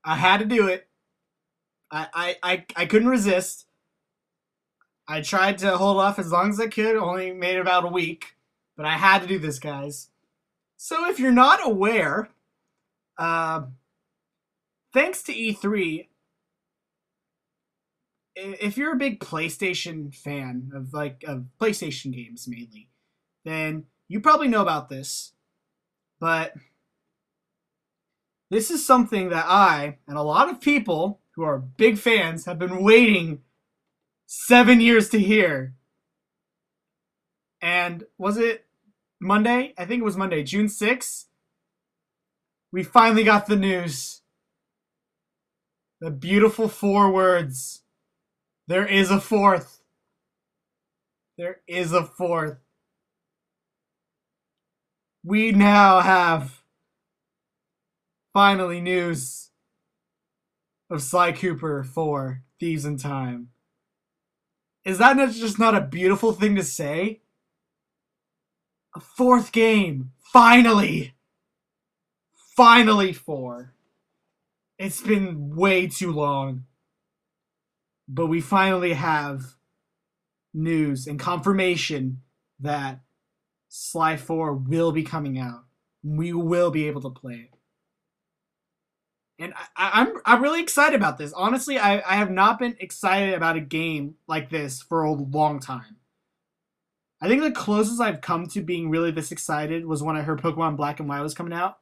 I had to do it. I couldn't resist. I tried to hold off as long as I could. Only made it about a week, but I had to do this, guys. So if you're not aware, uh, thanks to E3, if you're a big PlayStation fan of PlayStation games mainly, then you probably know about this. But this is something that I and a lot of people who are big fans have been waiting 7 years to hear. And was it Monday? I think it was Monday, June 6th. We finally got the news. The beautiful four words. There is a fourth. There is a fourth. We now have finally news of Sly Cooper 4 Thieves in Time. Is that just not a beautiful thing to say? A fourth game. Finally. Finally four. It's been way too long. But we finally have news and confirmation that Sly 4 will be coming out. We will be able to play it. And I'm really excited about this. Honestly, I have not been excited about a game like this for a long time. I think the closest I've come to being really this excited was when I heard Pokemon Black and White was coming out.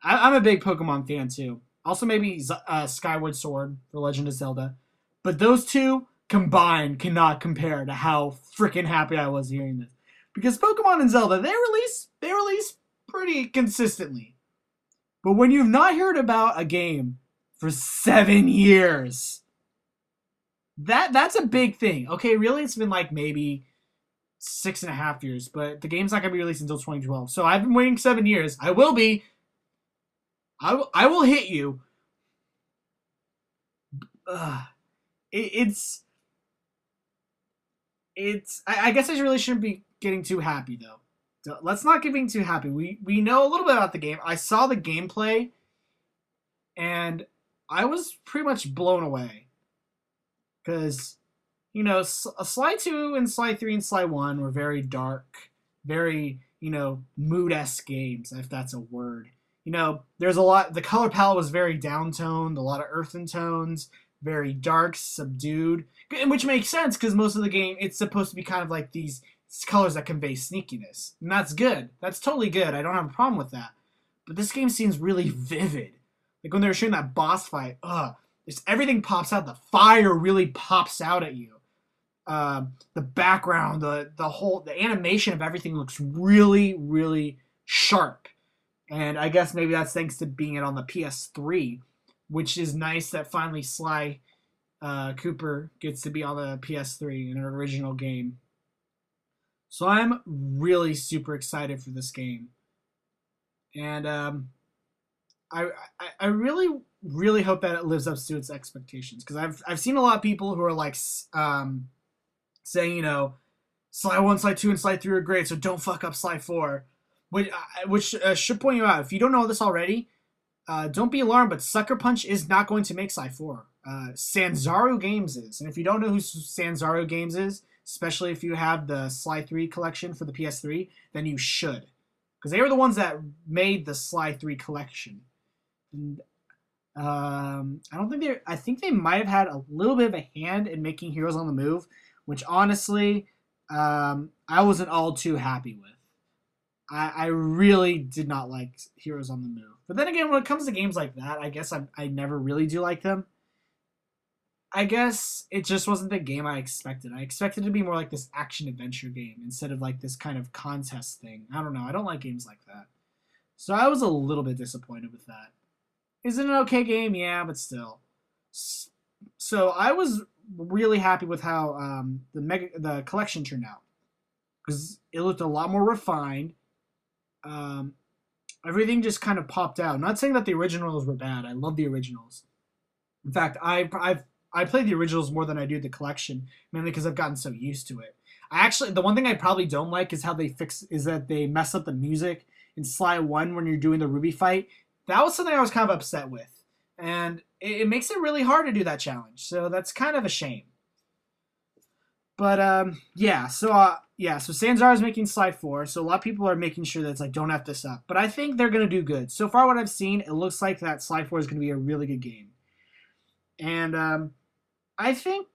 I'm a big Pokemon fan too. Also, maybe Skyward Sword for Legend of Zelda. But those two combined cannot compare to how freaking happy I was hearing this. Because Pokemon and Zelda, they release pretty consistently. But when you've not heard about a game for 7 years, that's a big thing. Okay, really, it's been like maybe 6.5 years, but the game's not gonna be released until 2012. So I've been waiting 7 years. I will be. I will hit you. It's. I guess I really shouldn't be getting too happy though. Let's not get being too happy. We know a little bit about the game. I saw the gameplay, and I was pretty much blown away. Because, Sly 2 and Sly 3 and Sly 1 were very dark, very, mood-esque games, if that's a word. There's a lot, the color palette was very downtoned, a lot of earthen tones, very dark, subdued, which makes sense because most of the game, it's supposed to be kind of like these colors that convey sneakiness. And that's good. That's totally good. I don't have a problem with that. But this game seems really vivid. Like when they were showing that boss fight, everything pops out. The fire really pops out at you. The background, the animation of everything looks really, really sharp. And I guess maybe that's thanks to being it on the PS3, which is nice that finally Sly Cooper gets to be on the PS3 in an original game. So I'm really super excited for this game, and I really really hope that it lives up to its expectations because I've seen a lot of people who are like saying Sly 1, Sly 2, and Sly 3 are great, so don't fuck up Sly 4, which should point you out if you don't know this already. Don't be alarmed, but Sucker Punch is not going to make Sly 4. Sanzaru Games is, and if you don't know who Sanzaru Games is, especially if you have the Sly 3 collection for the PS3, then you should. Because they were the ones that made the Sly 3 collection. And I think they might have had a little bit of a hand in making Heroes on the Move, which honestly, I wasn't all too happy with. I really did not like Heroes on the Move. But then again, when it comes to games like that, I guess I never really do like them. I guess it just wasn't the game I expected. I expected it to be more like this action adventure game instead of like this kind of contest thing. I don't know. I don't like games like that. So I was a little bit disappointed with that. Is it an okay game? Yeah, but still. So I was really happy with how the collection turned out because it looked a lot more refined. Everything just kind of popped out. I'm not saying that the originals were bad. I love the originals. In fact, I play the originals more than I do the collection, mainly because I've gotten so used to it. The one thing I probably don't like is how they mess up the music in Sly 1 when you're doing the Ruby fight. That was something I was kind of upset with. And it makes it really hard to do that challenge. So that's kind of a shame. But so Sanzar is making Slide 4, so a lot of people are making sure that it's like, don't F this up. But I think they're going to do good. So far, what I've seen, it looks like that Slide 4 is going to be a really good game. And I think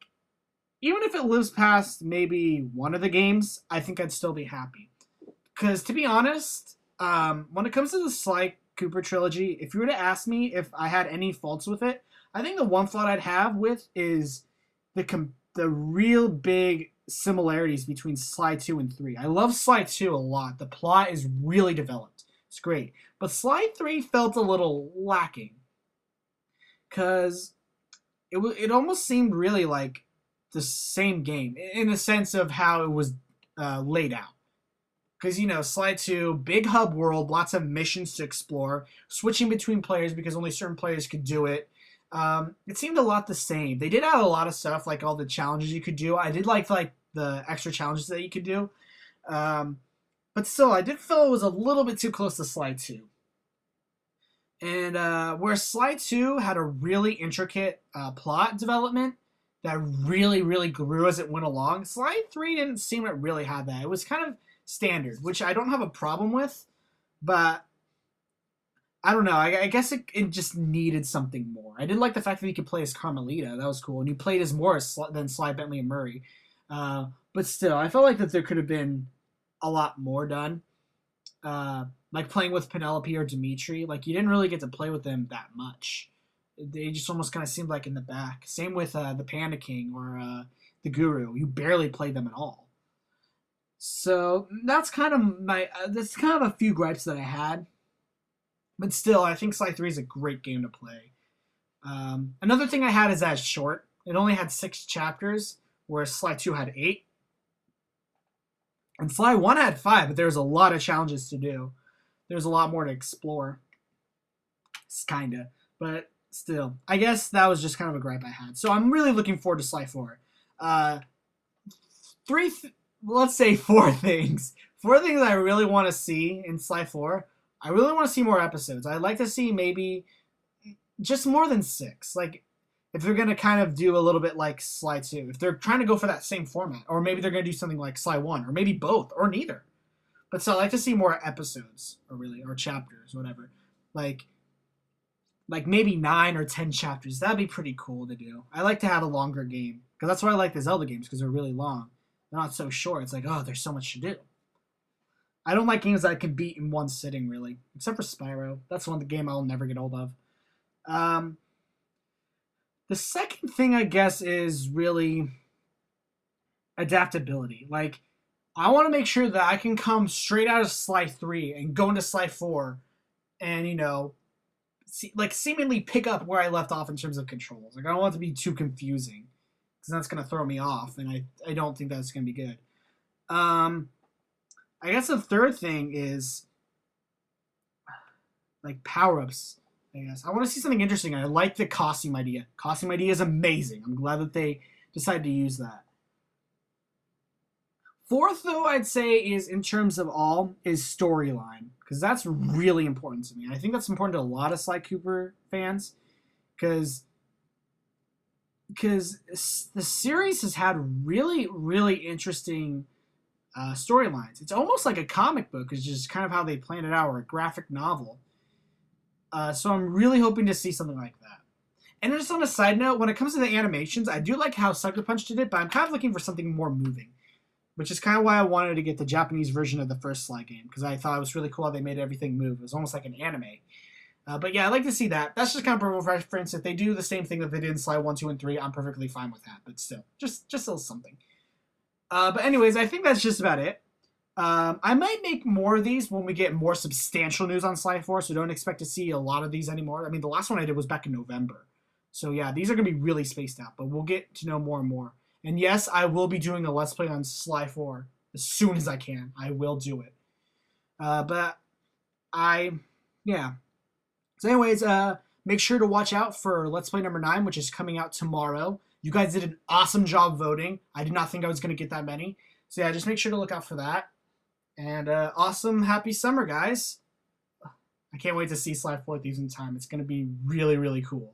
even if it lives past maybe one of the games, I think I'd still be happy. Because to be honest, when it comes to the Sly Cooper trilogy, if you were to ask me if I had any faults with it, I think the one fault I'd have with is the real big similarities between Sly 2 and 3. I love Sly 2 a lot. The plot is really developed. It's great. But Sly 3 felt a little lacking. Because it almost seemed really like the same game in a sense of how it was laid out. Because, Sly 2, big hub world, lots of missions to explore, switching between players because only certain players could do it. It seemed a lot the same. They did add a lot of stuff, like all the challenges you could do. I did like the extra challenges that you could do. But still, I did feel it was a little bit too close to Sly 2. And where Sly 2 had a really intricate plot development that really, really grew as it went along, Sly 3 didn't seem to really have that. It was kind of standard, which I don't have a problem with, but I don't know. I guess it just needed something more. I did like the fact that you could play as Carmelita. That was cool. And you played as more than Sly, Bentley, and Murray. But still, I felt like that there could have been a lot more done. Like playing with Penelope or Dimitri. Like, you didn't really get to play with them that much. They just almost kind of seemed like in the back. Same with the Panda King or the Guru. You barely played them at all. So that's kind of a few gripes that I had. But still, I think Sly 3 is a great game to play. Another thing I had is that it's short. It only had 6 chapters, whereas Sly 2 had 8. And Sly 1 had 5, but there was a lot of challenges to do. There's a lot more to explore. It's kinda. But still, I guess that was just kind of a gripe I had. So I'm really looking forward to Sly 4. Let's say 4 things. 4 things I really want to see in Sly 4. I really want to see more episodes. I'd like to see maybe just more than 6. Like, if they're going to kind of do a little bit like Sly 2. If they're trying to go for that same format. Or maybe they're going to do something like Sly 1. Or maybe both. Or neither. But so I'd like to see more episodes. Or chapters. Whatever. Like maybe 9 or 10 chapters. That'd be pretty cool to do. I like to have a longer game. Because that's why I like the Zelda games. Because they're really long. They're not so short. It's like, oh, there's so much to do. I don't like games that I can beat in one sitting, really. Except for Spyro. That's the game I'll never get hold of. The second thing, I guess, is really adaptability. Like, I want to make sure that I can come straight out of Sly 3 and go into Sly 4 and, seemingly pick up where I left off in terms of controls. Like, I don't want it to be too confusing. Because that's going to throw me off, and I don't think that's going to be good. I guess the third thing is, like, power-ups, I guess. I want to see something interesting. I like the costume idea. Costume idea is amazing. I'm glad that they decided to use that. Fourth, though, I'd say is, in terms of all, is storyline. Because that's really important to me. I think that's important to a lot of Sly Cooper fans. Because the series has had really, really interesting storylines. It's almost like a comic book. It's just kind of how they planned it out, or a graphic novel. So I'm really hoping to see something like that. And just on a side note, when it comes to the animations, I do like how Sucker Punch did it, but I'm kind of looking for something more moving. Which is kind of why I wanted to get the Japanese version of the first Sly game, because I thought it was really cool how they made everything move. It was almost like an anime. But yeah, I'd like to see that. That's just kind of a reference. If they do the same thing that they did in Sly 1, 2, and 3, I'm perfectly fine with that. But still, just a little something. But anyways, I think that's just about it. I might make more of these when we get more substantial news on Sly 4, so don't expect to see a lot of these anymore. I mean, the last one I did was back in November. So yeah, these are going to be really spaced out, but we'll get to know more and more. And yes, I will be doing a Let's Play on Sly 4 as soon as I can. I will do it. Yeah. So anyways, make sure to watch out for Let's Play number 9, which is coming out tomorrow. You guys did an awesome job voting. I did not think I was going to get that many. So yeah, just make sure to look out for that. And awesome, happy summer, guys. I can't wait to see Sly 4 Thieves in Time. It's going to be really, really cool.